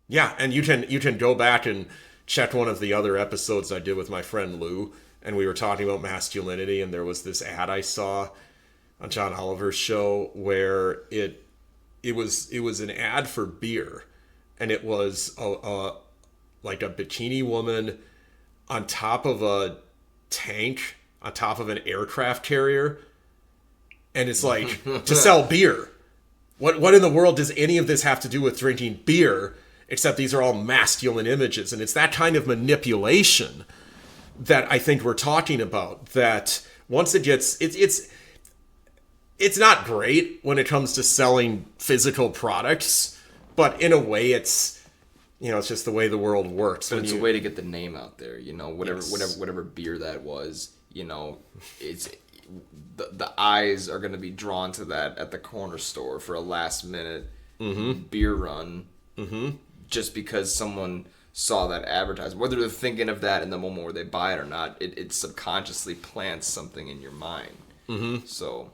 Yeah, and you can go back and check one of the other episodes I did with my friend Lou, and we were talking about masculinity, and there was this ad I saw on John Oliver's show where it was an ad for beer, and it was a like a bikini woman on top of a tank on top of an aircraft carrier, and it's like to sell beer. What in the world does any of this have to do with drinking beer? Except these are all masculine images, and it's that kind of manipulation that I think we're talking about. That once it gets, it's not great when it comes to selling physical products, but in a way, it's just the way the world works. But it's a way to get the name out there, whatever Yes. whatever beer that was, it's the eyes are going to be drawn to that at the corner store for a last minute beer run, just because someone saw that advertisement. Whether they're thinking of that in the moment where they buy it or not, it subconsciously plants something in your mind. So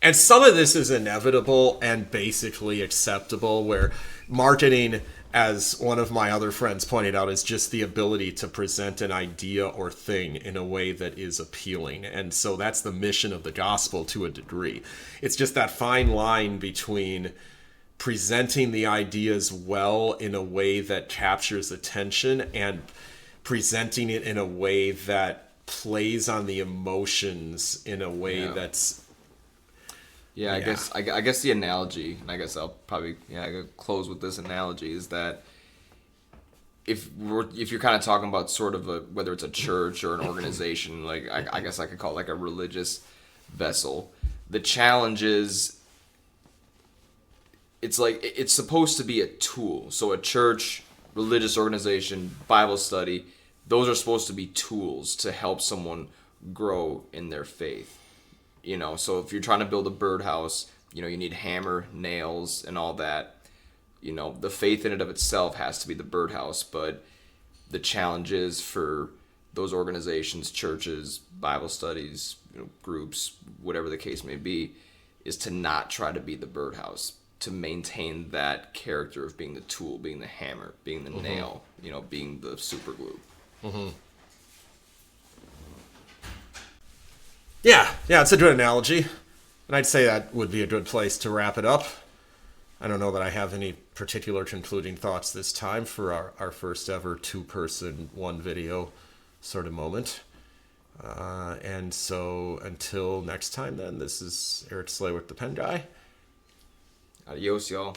And some of this is inevitable and basically acceptable, where marketing, as one of my other friends pointed out, is just the ability to present an idea or thing in a way that is appealing. And so that's the mission of the gospel to a degree. It's just that fine line between presenting the ideas well in a way that captures attention and presenting it in a way that plays on the emotions in a way Yeah. that's yeah, yeah. I guess the analogy, and I guess I'll probably I could close with this analogy, is that if you're kind of talking about sort of whether it's a church or an organization, like I guess I could call it like a religious vessel. The challenge is it's like it's supposed to be a tool. So a church, religious organization, Bible study, those are supposed to be tools to help someone grow in their faith. So if you're trying to build a birdhouse, you need hammer, nails, and all that. The faith in it of itself has to be the birdhouse, but the challenge is for those organizations, churches, Bible studies, groups, whatever the case may be, is to not try to be the birdhouse, to maintain that character of being the tool, being the hammer, being the nail, being the super glue. Yeah, it's a good analogy. And I'd say that would be a good place to wrap it up. I don't know that I have any particular concluding thoughts this time for our first ever two-person, one video sort of moment. And so until next time, then, this is Eric Slaywick, the Pen Guy. Adios, y'all.